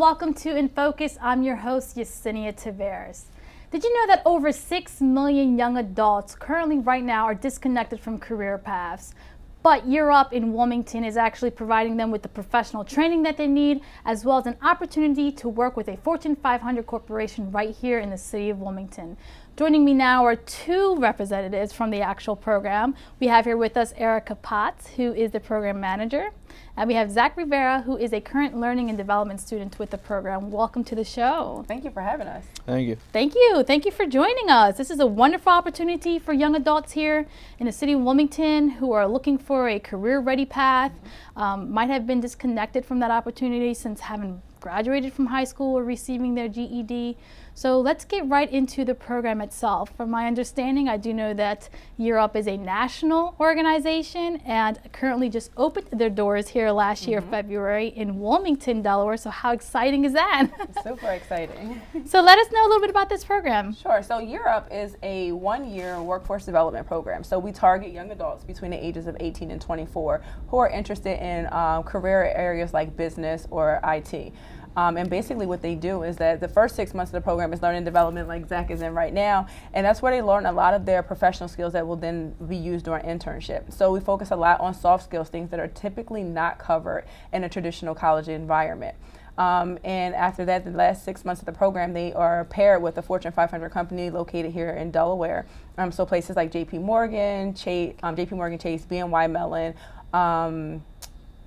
welcome to In Focus. I'm your host, Yesenia Taveras. Did you know that over 6 million young adults currently right now are disconnected from career paths? But YearUp in Wilmington is actually providing them with the professional training that they need, as well as an opportunity to work with a Fortune 500 corporation right here in the city of Wilmington. Joining me now are two representatives from the actual program. We have here with us Erica Potts, who is the program manager, and we have Zach Rivera, who is a current learning and development student with the program. Welcome to the show. Thank you for having us. Thank you. Thank you. Thank you for joining us. This is a wonderful opportunity for young adults here in the city of Wilmington who are looking for a career-ready path, might have been disconnected from that opportunity since having graduated from high school or receiving their GED. So let's get right into the program itself. From my understanding, I do know that YearUp is a national organization and currently just opened their doors here last year, February, in Wilmington, Delaware. So how exciting is that? Super exciting. So let us know a little bit about this program. Sure. So YearUp is a one-year workforce development program. So we target young adults between the ages of 18 and 24 who are interested in career areas like business or IT. And basically what they do is that the first 6 months of the program is learning and development like Zach is in right now. And that's where they learn a lot of their professional skills that will then be used during internship. So we focus a lot on soft skills, things that are typically not covered in a traditional college environment. And after that, the last 6 months of the program, they are paired with a Fortune 500 company located here in Delaware. So places like JP Morgan, Chase, BNY Mellon,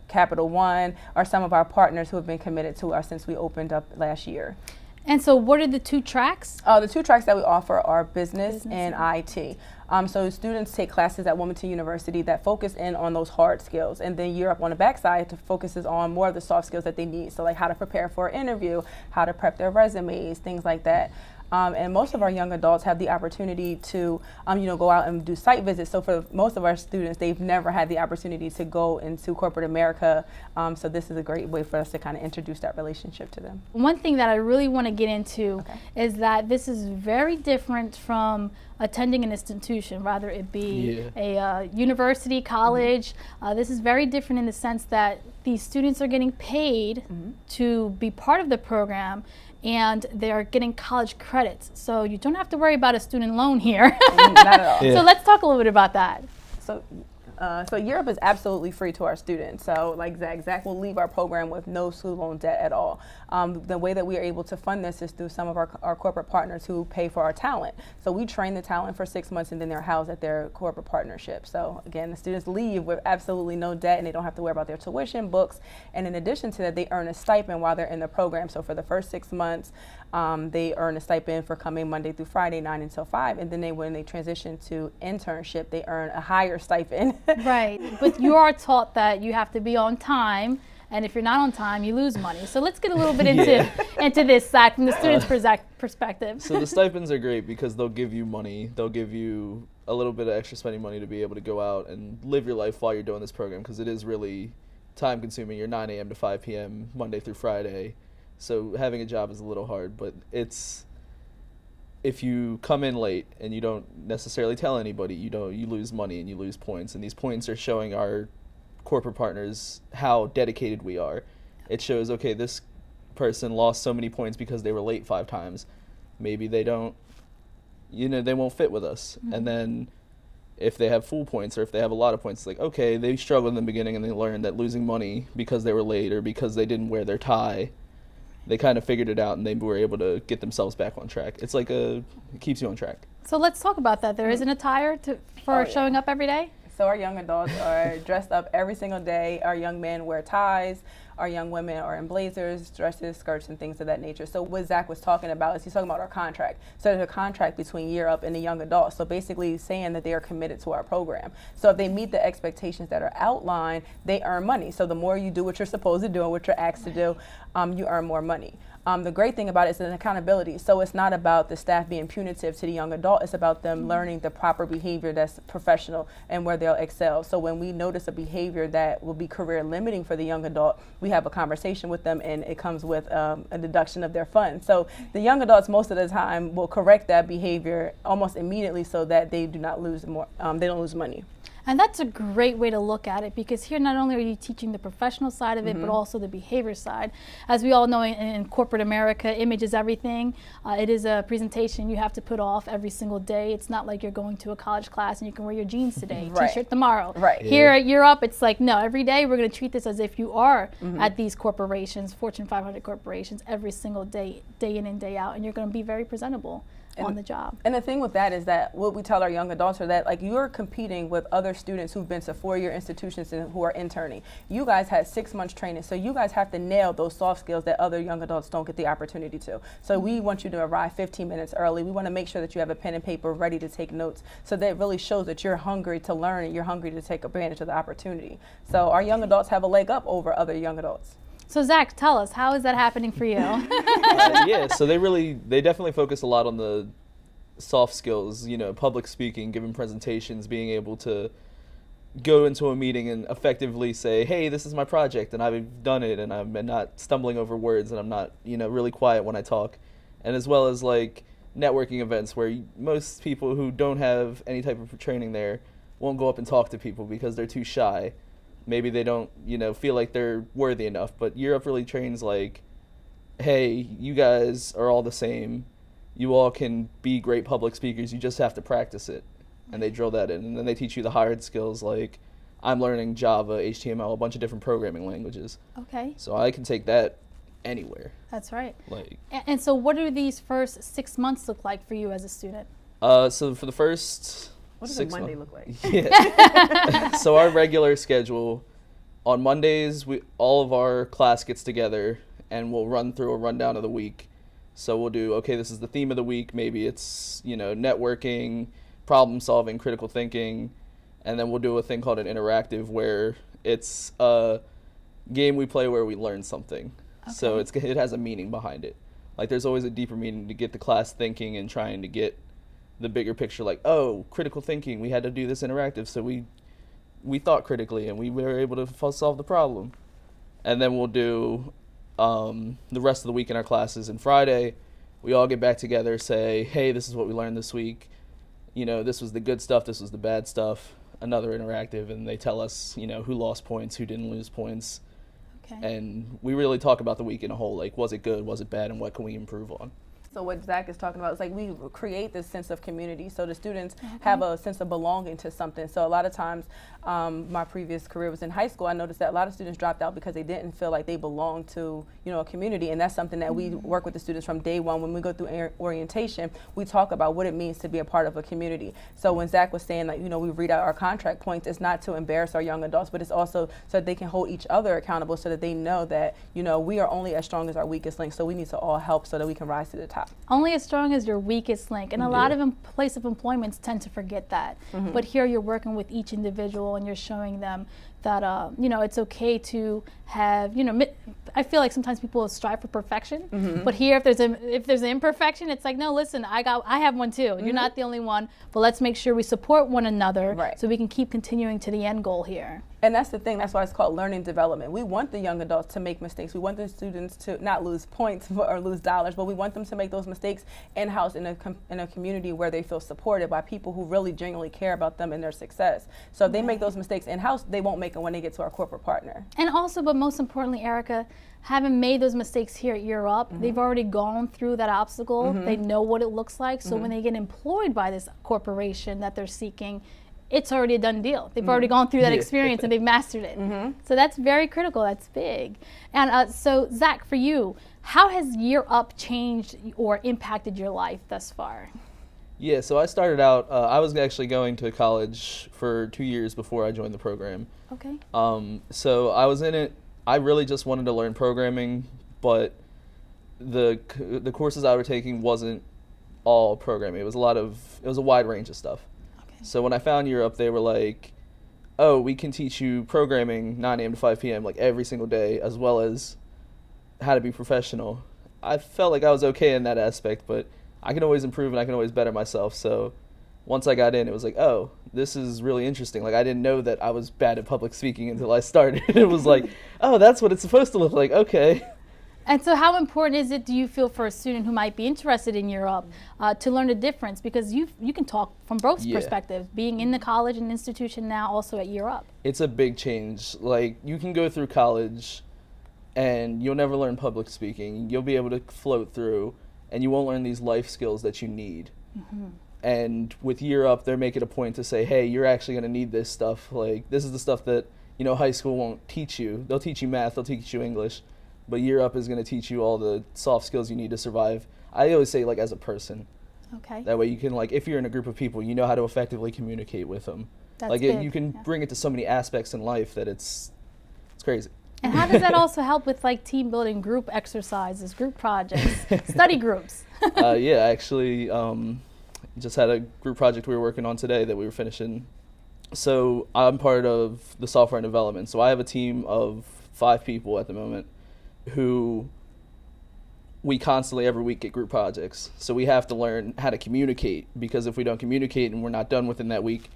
Capital One are some of our partners who have been committed to us since we opened up last year. And so what are the two tracks? The two tracks that we offer are business and IT. So students take classes at Wilmington University that focus in on those hard skills, and then YearUp on the backside focuses on more of the soft skills that they need. So like how to prepare for an interview, how to prep their resumes, things like that. And most of our young adults have the opportunity to, go out and do site visits. So for most of our students, they've never had the opportunity to go into corporate America. So this is a great way for us to kind of introduce that relationship to them. One thing that I really want to get into is that this is very different from attending an institution, rather it be a university, college. This is very different in the sense that these students are getting paid to be part of the program, and they are getting college credits. So you don't have to worry about a student loan here. Not at all. So let's talk a little bit about that. So YearUp is absolutely free to our students. So like Zach will leave our program with no student loan debt at all. The way that we are able to fund this is through some of our corporate partners who pay for our talent. So we train the talent for 6 months and then they're housed at their corporate partnership. So again, the students leave with absolutely no debt and they don't have to worry about their tuition, books, and in addition to that, they earn a stipend while they're in the program. So for the first 6 months, they earn a stipend for coming Monday through Friday, 9 until 5, and then when they transition to internship, they earn a higher stipend. Right, but you are taught that you have to be on time, and if you're not on time, you lose money. So let's get a little bit into this, Zach, from the student's perspective. So the stipends are great because they'll give you money. They'll give you a little bit of extra spending money to be able to go out and live your life while you're doing this program, because it is really time consuming. You're 9 a.m. to 5 p.m. Monday through Friday. So having a job is a little hard, but if you come in late and you don't necessarily tell anybody, you lose money and you lose points. And these points are showing our corporate partners how dedicated we are. It shows, okay, this person lost so many points because they were late 5 times. Maybe they don't, they won't fit with us. And then if they have full points or if they have a lot of points, it's like, okay, they struggled in the beginning and they learned that losing money because they were late or because they didn't wear their tie, they kind of figured it out and they were able to get themselves back on track. It's like it keeps you on track. So let's talk about that. There isn't a attire for showing up every day? So our young adults are dressed up every single day. Our young men wear ties. Our young women are in blazers, dresses, skirts, and things of that nature. So what Zach was talking about is he's talking about our contract. So there's a contract between YearUp and the young adults. So basically saying that they are committed to our program. So if they meet the expectations that are outlined, they earn money. So the more you do what you're supposed to do and what you're asked to do, you earn more money. The great thing about it is an accountability. So it's not about the staff being punitive to the young adult. It's about them learning the proper behavior that's professional and where they'll excel. So when we notice a behavior that will be career limiting for the young adult, we have a conversation with them and it comes with a deduction of their funds. So the young adults most of the time will correct that behavior almost immediately so that they do not lose they don't lose money. And that's a great way to look at it, because here not only are you teaching the professional side of it, but also the behavior side. As we all know, in corporate America, image is everything. It is a presentation you have to put off every single day. It's not like you're going to a college class and you can wear your jeans today, t-shirt tomorrow. Right. Here at YearUp, it's like, no, every day we're going to treat this as if you are at these corporations, Fortune 500 corporations, every single day, day in and day out, and you're going to be very presentable on the job. And the thing with that is that what we tell our young adults are that, like, you're competing with other students who've been to 4-year institutions and who are interning. You guys had 6 months training, so you guys have to nail those soft skills that other young adults don't get the opportunity to. So we want you to arrive 15 minutes early. We want to make sure that you have a pen and paper ready to take notes, so that really shows that you're hungry to learn and you're hungry to take advantage of the opportunity. So our young adults have a leg up over other young adults. So Zach, tell us, how is that happening for you? Yeah, so they definitely focus a lot on the soft skills, you know, public speaking, giving presentations, being able to go into a meeting and effectively say, hey, this is my project and I've done it, and I'm not stumbling over words, and I'm not, you know, really quiet when I talk. And as well as like networking events where most people who don't have any type of training there won't go up and talk to people because they're too shy. Maybe they don't, you know, feel like they're worthy enough. But YearUp really trains like, hey, you guys are all the same. You all can be great public speakers. You just have to practice it. And they drill that in. And then they teach you the hard skills, like I'm learning Java, HTML, a bunch of different programming languages. Okay. So I can take that anywhere. That's right. Like. And so what do these first 6 months look like for you as a student? So for the first What does 6 a Monday months, look like? Yeah. So our regular schedule, on Mondays, all of our class gets together and we'll run through a rundown of the week. So we'll do, okay, this is the theme of the week. Maybe it's, you know, networking, problem solving, critical thinking. And then we'll do a thing called an interactive, where it's a game we play where we learn something. Okay. So it has a meaning behind it. Like there's always a deeper meaning to get the class thinking and trying to get the bigger picture, like, oh, critical thinking, we had to do this interactive, so we thought critically and we were able to solve the problem. And then we'll do the rest of the week in our classes, and Friday we all get back together, say, hey, this is what we learned this week, you know, this was the good stuff, this was the bad stuff, another interactive, and they tell us, you know, who lost points, who didn't lose points. Okay. And we really talk about the week in a whole, like, was it good, was it bad, and what can we improve on? So what Zach is talking about is like we create this sense of community, so the students have a sense of belonging to something. So a lot of times, my previous career was in high school. I noticed that a lot of students dropped out because they didn't feel like they belonged to, you know, a community, and that's something that we work with the students from day one. When we go through orientation, we talk about what it means to be a part of a community. So when Zach was saying that, you know, we read out our contract points, it's not to embarrass our young adults, but it's also so that they can hold each other accountable, so that they know that, you know, we are only as strong as our weakest link. So we need to all help so that we can rise to the top. Only as strong as your weakest link. And a lot of place of employments tend to forget that. But here you're working with each individual and you're showing them that, you know, it's okay to have, you know, I feel like sometimes people strive for perfection, but here if there's an imperfection, it's like, no, listen, I have one too. You're not the only one, but let's make sure we support one another so we can keep continuing to the end goal here. And that's the thing, that's why it's called learning development. We want the young adults to make mistakes. We want the students to not lose points or lose dollars, but we want them to make those mistakes in-house in a community where they feel supported by people who really genuinely care about them and their success. So if they make those mistakes in-house, they won't make them when they get to our corporate partner. And also, but most importantly, Erica, having made those mistakes here at YearUp, they've already gone through that obstacle. They know what it looks like. So when they get employed by this corporation that they're seeking, it's already a done deal. They've already gone through that experience and they've mastered it. So that's very critical. That's big. And so, Zach, for you, how has YearUp changed or impacted your life thus far? Yeah, so I started out, I was actually going to college for 2 years before I joined the program. Okay. So I was in it. I really just wanted to learn programming, but the courses I was taking wasn't all programming. It was a wide range of stuff. So when I found YearUp, they were like, oh, we can teach you programming 9 a.m. to 5 p.m. like every single day, as well as how to be professional. I felt like I was okay in that aspect, but I can always improve and I can always better myself. So once I got in, it was like, oh, this is really interesting. Like, I didn't know that I was bad at public speaking until I started. It was like, oh, that's what it's supposed to look like. Okay. And so how important is it, do you feel, for a student who might be interested in YearUp to learn the difference? Because you can talk from both perspectives, being in the college and institution now, also at YearUp. It's a big change. Like, you can go through college and you'll never learn public speaking. You'll be able to float through and you won't learn these life skills that you need. And with YearUp, they're making a point to say, hey, you're actually going to need this stuff. Like, this is the stuff that, you know, high school won't teach you. They'll teach you math, they'll teach you English. But YearUp is going to teach you all the soft skills you need to survive. I always say, like, as a person. Okay. That way you can, like, if you're in a group of people, you know how to effectively communicate with them. That's like, big. you can bring it to so many aspects in life that it's crazy. And how does that also help with, like, team building, group exercises, group projects, study groups? Yeah, actually, just had a group project we were working on today that we were finishing. So I'm part of the software and development. So I have a team of 5 people at the moment who we constantly every week get group projects. So we have to learn how to communicate, because if we don't communicate and we're not done within that week,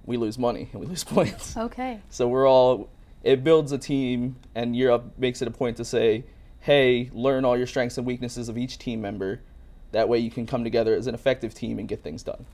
we lose money and we lose points. Okay. So it builds a team, and YearUp makes it a point to say, hey, learn all your strengths and weaknesses of each team member. That way you can come together as an effective team and get things done.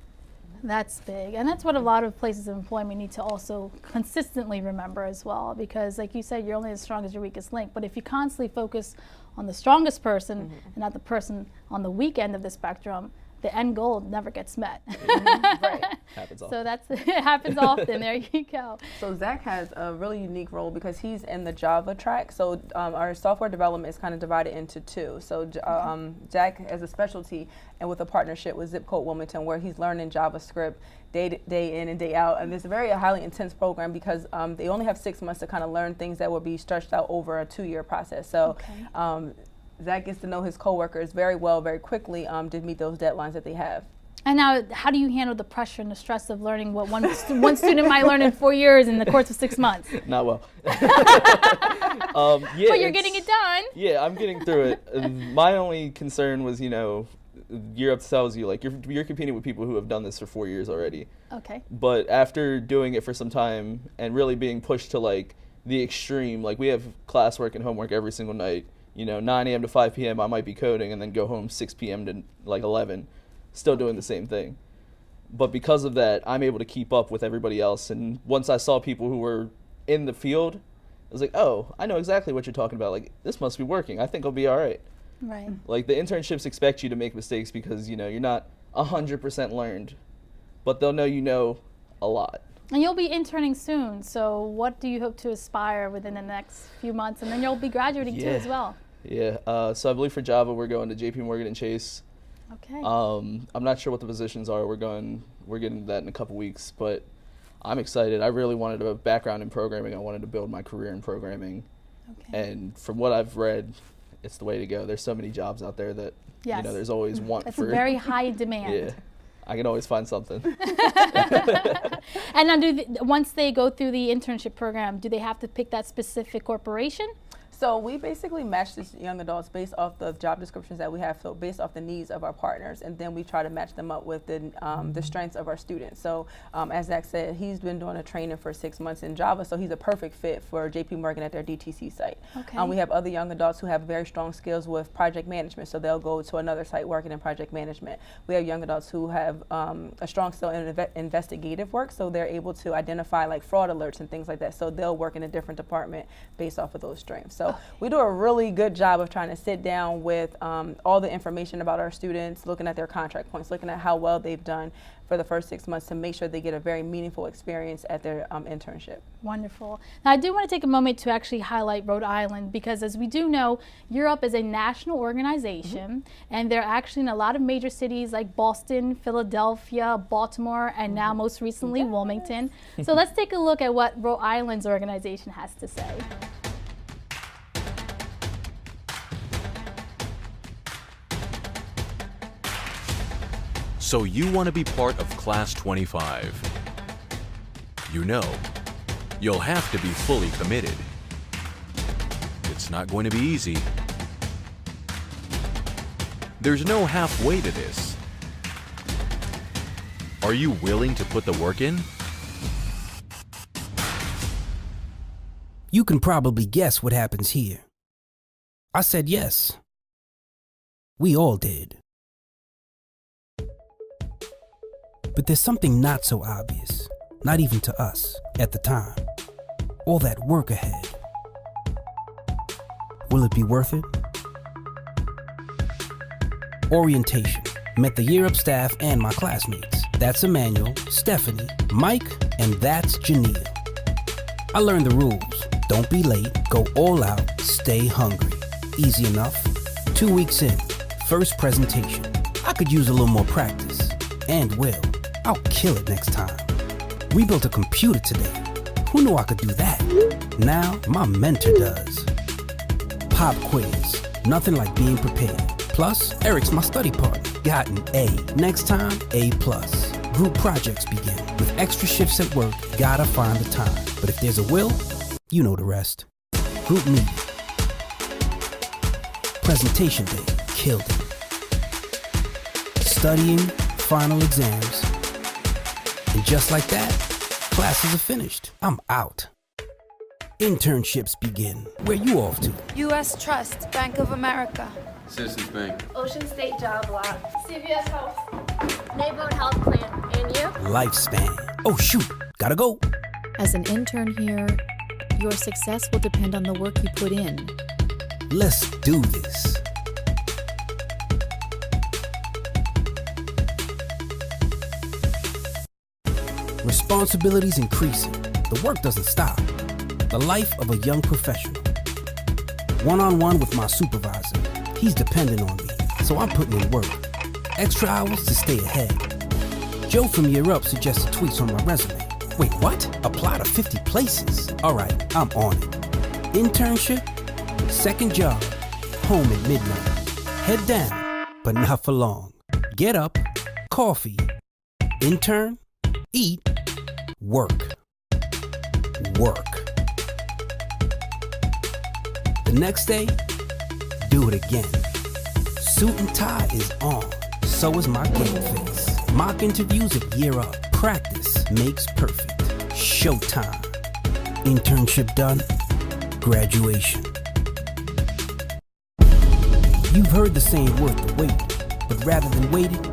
That's big, and that's what a lot of places of employment need to also consistently remember as well, because like you said, you're only as strong as your weakest link. But if you constantly focus on the strongest person and not the person on the weak end of the spectrum, the end goal never gets met. Right. Happens often. So it happens often. There you go. So Zach has a really unique role because he's in the Java track. So our software development is kind of divided into 2. So Zach has a specialty and with a partnership with YearUp Wilmington, where he's learning JavaScript day in and day out. And it's a very highly intense program because they only have 6 months to kind of learn things that will be stretched out over a 2-year process. So. Zach gets to know his coworkers very well, very quickly to meet those deadlines that they have. And now, how do you handle the pressure and the stress of learning what one student might learn in 4 years in the course of 6 months? Not well. Yeah, but you're getting it done. Yeah, I'm getting through it. My only concern was, you know, YearUp tells you, like, you're competing with people who have done this for 4 years already. Okay. But after doing it for some time and really being pushed to, like, the extreme, like, we have classwork and homework every single night. You know, 9 a.m. to 5 p.m. I might be coding and then go home 6 p.m. to like 11, still doing the same thing. But because of that, I'm able to keep up with everybody else. And once I saw people who were in the field, I was like, oh, I know exactly what you're talking about. Like, this must be working. I think I'll be all right. Right. Like, the internships expect you to make mistakes because, you know, you're not 100% learned, but they'll know you know a lot. And you'll be interning soon. So what do you hope to aspire within the next few months? And then you'll be graduating too as well. Yeah, so I believe for Java, we're going to JP Morgan and Chase. Okay. I'm not sure what the positions are. We're getting that in a couple weeks, but I'm excited. I really wanted a background in programming. I wanted to build my career in programming. Okay. And from what I've read, it's the way to go. There's so many jobs out there that, you know, there's always want it's for. It's very high demand. Yeah, I can always find something. And now, once they go through the internship program, do they have to pick that specific corporation? So we basically match these young adults based off the job descriptions that we have, so based off the needs of our partners, and then we try to match them up with the strengths of our students. So as Zach said, he's been doing a training for 6 months in Java, so he's a perfect fit for JP Morgan at their DTC site. Okay. We have other young adults who have very strong skills with project management, so they'll go to another site working in project management. We have young adults who have a strong skill in investigative work, so they're able to identify like fraud alerts and things like that, so they'll work in a different department based off of those strengths. So we do a really good job of trying to sit down with all the information about our students, looking at their contract points, looking at how well they've done for the first 6 months to make sure they get a very meaningful experience at their internship. Wonderful. Now, I do want to take a moment to actually highlight Rhode Island, because as we do know, YearUp is a national organization, and they're actually in a lot of major cities like Boston, Philadelphia, Baltimore, and now most recently Wilmington. So let's take a look at what Rhode Island's organization has to say. So you want to be part of Class 25. You know, you'll have to be fully committed. It's not going to be easy. There's no halfway to this. Are you willing to put the work in? You can probably guess what happens here. I said yes. We all did. But there's something not so obvious, not even to us at the time. All that work ahead. Will it be worth it? Orientation. Met the YearUp staff and my classmates. That's Emmanuel, Stephanie, Mike, and that's Janelle. I learned the rules. Don't be late, go all out, stay hungry. Easy enough. 2 weeks in, first presentation. I could use a little more practice. And will. I'll kill it next time. We built a computer today. Who knew I could do that? Now, my mentor does. Pop quiz. Nothing like being prepared. Plus, Eric's my study partner. Got an A. Next time, A+. Group projects begin. With extra shifts at work, gotta find the time. But if there's a will, you know the rest. Group meeting. Presentation day. Killed it. Studying, final exams. And just like that, classes are finished. I'm out. Internships begin. Where you off to? U.S. Trust, Bank of America. Citizens Bank. Ocean State Job Lot. CVS Health. Neighborhood Health Plan. And you? Lifespan. Oh shoot, gotta go. As an intern here, your success will depend on the work you put in. Let's do this. Responsibilities increasing. The work doesn't stop. The life of a young professional. One-on-one with my supervisor. He's dependent on me, so I'm putting in work. Extra hours to stay ahead. Joe from YearUp suggested tweaks on my resume. Wait, what? Apply to 50 places. All right, I'm on it. Internship, second job, home at midnight. Head down, but not for long. Get up, coffee, intern, eat, work. Work. The next day, do it again. Suit and tie is on, so is my game face. Mock interviews at YearUp. Practice makes perfect. Showtime. Internship done, graduation. You've heard the saying worth the wait, but rather than waiting,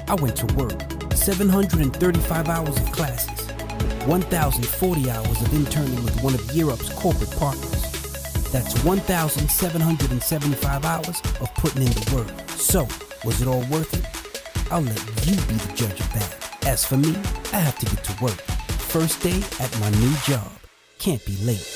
I went to work. 735 hours of classes, 1,040 hours of interning with one of YearUp's corporate partners. That's 1,775 hours of putting in the work. So, was it all worth it? I'll let you be the judge of that. As for me, I have to get to work. First day at my new job. Can't be late.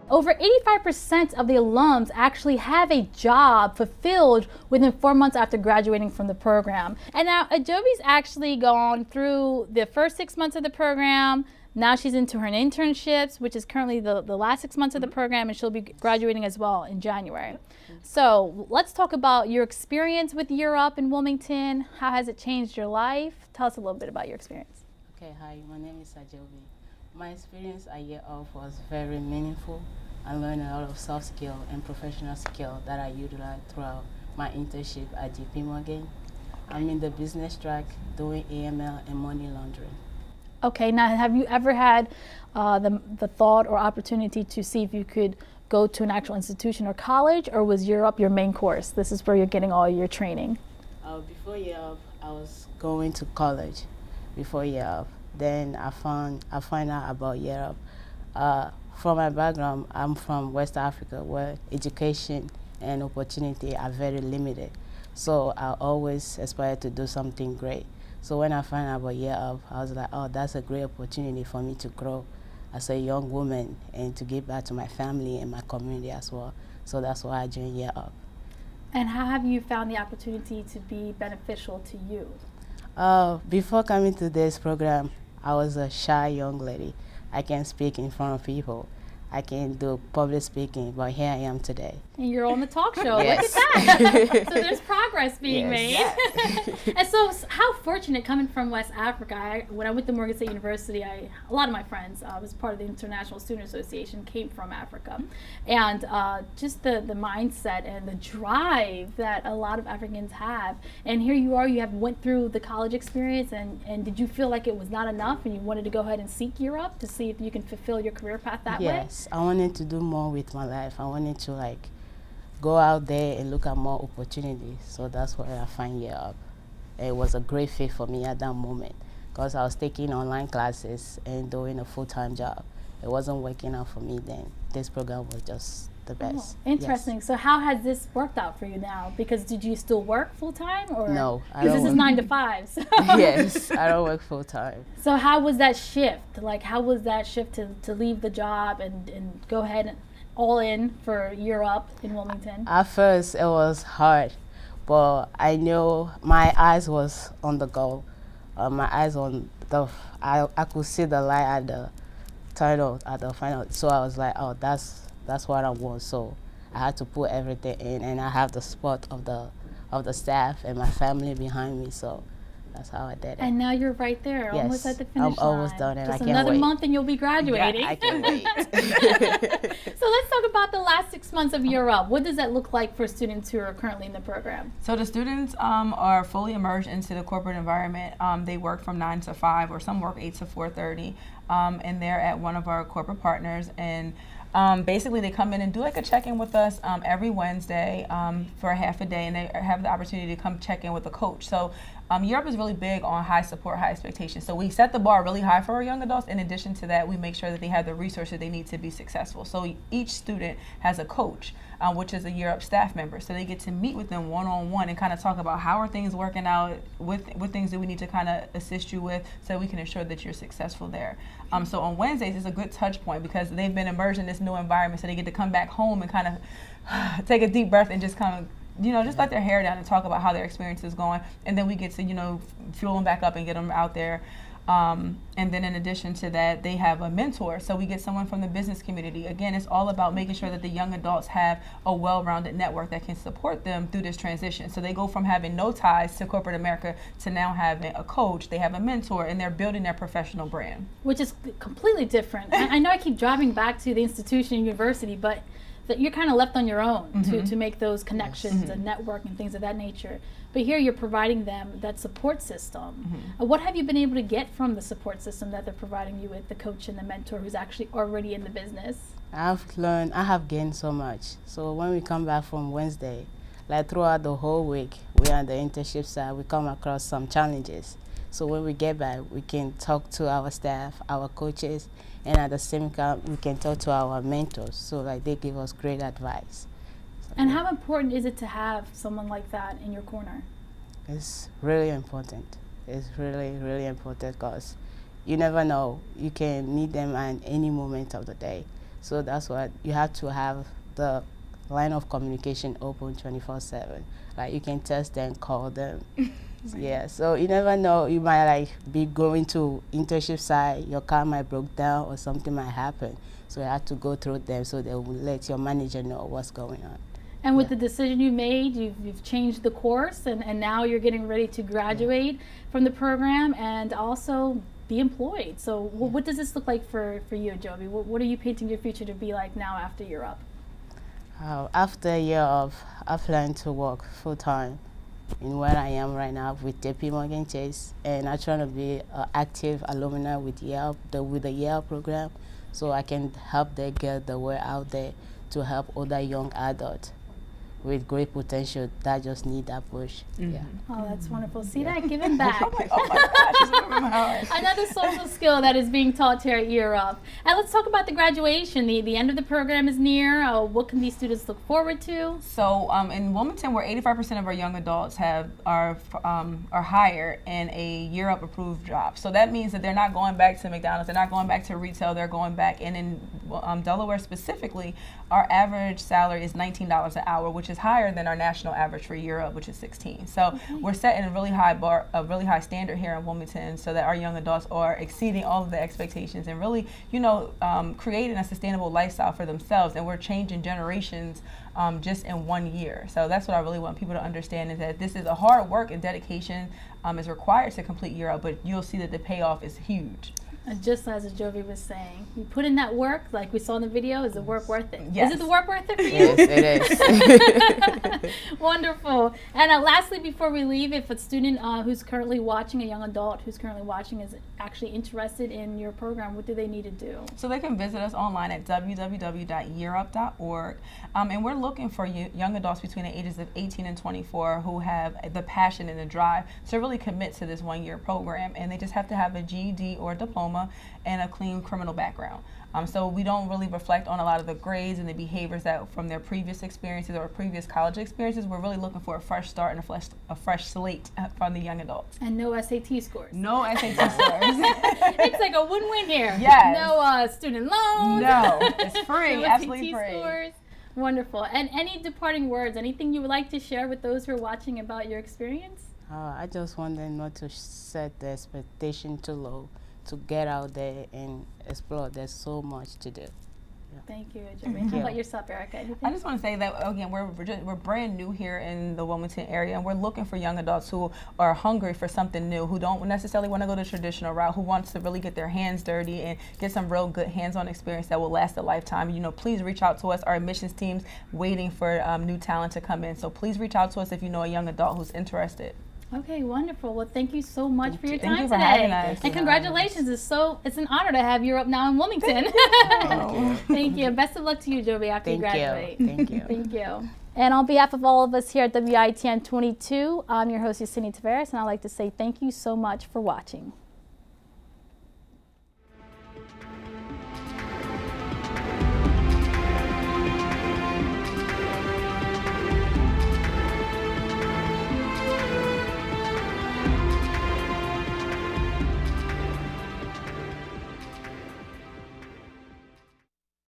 Over 85% of the alums actually have a job fulfilled within 4 months after graduating from the program. And now Adobe's actually gone through the first 6 months of the program. Now she's into her internships, which is currently the last 6 months of the program, and she'll be graduating as well in January. So let's talk about your experience with YearUp in Wilmington. How has it changed your life? Tell us a little bit about your experience. Okay, hi, my name is Ajobi. My experience at YearUp was very meaningful. I learned a lot of soft skill and professional skill that I utilized throughout my internship at JP Morgan. I'm in the business track doing AML and money laundering. Okay, now have you ever had the thought or opportunity to see if you could go to an actual institution or college, or was YearUp your main course? This is where you're getting all your training. Before YearUp, I was going to college before YearUp. Then I found out about YearUp. From my background, I'm from West Africa, where education and opportunity are very limited. So I always aspire to do something great. So when I found out about YearUp, I was like, oh, that's a great opportunity for me to grow as a young woman and to give back to my family and my community as well. So that's why I joined YearUp. And how have you found the opportunity to be beneficial to you? Before coming to this program, I was a shy young lady. I can't speak in front of people. I can do public speaking, but here I am today. And you're on the talk show. Yes. Look at that. So there's progress being made. Yes. And so how fortunate coming from West Africa. When I went to Morgan State University, a lot of my friends, was part of the International Student Association, came from Africa. And just the mindset and the drive that a lot of Africans have. And here you are, you have went through the college experience, and did you feel like it was not enough and you wanted to go ahead and seek YearUp to see if you can fulfill your career path that way? Yes, I wanted to do more with my life. I wanted to go out there and look at more opportunities. So that's where I find YearUp. It was a great fit for me at that moment because I was taking online classes and doing a full-time job. It wasn't working out for me then. This program was just the best. Oh, interesting. Yes. So how has this worked out for you now? Because did you still work full-time? Or No, I because don't this is work. 9 to 5. So. Yes, I don't work full-time. So how was that shift? How was that shift to leave the job and go ahead and all in for YearUp in Wilmington? At first, it was hard, but I knew my eyes was on the goal. My eyes on I could see the light at the tunnel at the final. So I was like, oh, that's what I want. So I had to put everything in, and I have the support of the staff and my family behind me. So that's how I did it. And now you're right there, Yes, almost at the finish I'm almost done, and Just I can't another wait. month and you'll be graduating. Yeah, I can't wait. So let's talk about the last 6 months of YearUp. What does that look like for students who are currently in the program? So the students are fully immersed into the corporate environment. They work from 9 to 5, or some work 8 to 4:30, and they're at one of our corporate partners. And basically, they come in and do a check-in with us every Wednesday for a half a day, and they have the opportunity to come check in with a coach. So YearUp is really big on high support, high expectations. So we set the bar really high for our young adults. In addition to that, we make sure that they have the resources they need to be successful. So each student has a coach, which is a YearUp staff member. So they get to meet with them one-on-one and kind of talk about how are things working out, with things that we need to kind of assist you with, so we can ensure that you're successful there. So on Wednesdays is a good touch point because they've been immersed in this new environment, so they get to come back home and kind of take a deep breath and just kind of just let their hair down and talk about how their experience is going, and then we get to fuel them back up and get them out there. And then in addition to that, they have a mentor, so we get someone from the business community. Again, it's all about making sure that the young adults have a well-rounded network that can support them through this transition. So they go from having no ties to corporate America to now having a coach, they have a mentor, and they're building their professional brand. Which is completely different. I know I keep driving back to the institution and university, but that you're kind of left on your own to make those connections and network and things of that nature. But here you're providing them that support system. What have you been able to get from the support system that they're providing you with, the coach and the mentor who's actually already in the business? I have gained so much. So when we come back from Wednesday, throughout the whole week, we are on the internship side, we come across some challenges. So when we get back, we can talk to our staff, our coaches, and at the same time, we can talk to our mentors. So they give us great advice. So, and how important is it to have someone like that in your corner? It's really important. It's really, really important because you never know. You can need them at any moment of the day. So that's what you have to have, the line of communication open 24/7. You can text them, call them. Yeah, so you never know. You might be going to internship site, your car might broke down or something might happen. So you have to go through them so they will let your manager know what's going on. And with the decision you made, you've changed the course, and now you're getting ready to graduate from the program and also be employed. So what does this look like for you, Jovi? What are you painting your future to be like now after YearUp? After a year of, I plan to work full-time in where I am right now with JP Morgan Chase, and I'm trying to be an active alumni with YearUp, with the YearUp program, so I can help them get the word out there to help other young adults with great potential that just need that push. Yeah. Oh, that's wonderful. See that? Giving back. Oh my gosh, it's over my heart. Another social skill that is being taught here at YearUp. And let's talk about the graduation. The end of the program is near. What can these students look forward to? So in Wilmington, where 85% of our young adults are hired in a YearUp approved job. So that means that they're not going back to McDonald's, they're not going back to retail, they're going back. And in Delaware specifically, our average salary is $19 an hour, which is higher than our national average for YearUp, which is 16. So we're setting a really high bar, a really high standard here in Wilmington, so that our young adults are exceeding all of the expectations and really, creating a sustainable lifestyle for themselves. And we're changing generations just in 1 year. So that's what I really want people to understand, is that this is a hard work and dedication is required to complete YearUp, but you'll see that the payoff is huge. And just as Jovi was saying, you put in that work, like we saw in the video. Is the work worth it? Yes. Is it the work worth it for you? Yes, it is. Wonderful. And lastly, before we leave, if a student who's currently watching, a young adult who's currently watching, is actually interested in your program, what do they need to do? So they can visit us online at www.yearup.org. And we're looking for young adults between the ages of 18 and 24 who have the passion and the drive to really commit to this 1 year program. And they just have to have a GED or diploma and a clean criminal background. So we don't really reflect on a lot of the grades and the behaviors that from their previous experiences or previous college experiences. We're really looking for a fresh start and a fresh slate from the young adults. And no SAT scores. No SAT scores. It's like a win-win here. Yes. No student loans. No, it's free. No Absolutely SAT free. scores. Wonderful. And any departing words, anything you would like to share with those who are watching about your experience? I just want them not to set the expectation too low, to get out there and explore. There's so much to do. Thank you, Jovi. How about yourself, Erica? Anything? I just want to say that, again, we're brand new here in the Wilmington area, and we're looking for young adults who are hungry for something new, who don't necessarily want to go the traditional route, who wants to really get their hands dirty and get some real good hands-on experience that will last a lifetime. Please reach out to us. Our admissions team's waiting for new talent to come in, so please reach out to us if you know a young adult who's interested. Okay, wonderful. Well, thank you so much for your time Thank you for today. having us. And congratulations. It's an honor to have YearUp now in Wilmington. Thank you. Best of luck to you, Jovi, after you graduate. Thank you. Thank you. And on behalf of all of us here at WITN 22, I'm your host, Yesenia Taveras, and I'd like to say thank you so much for watching.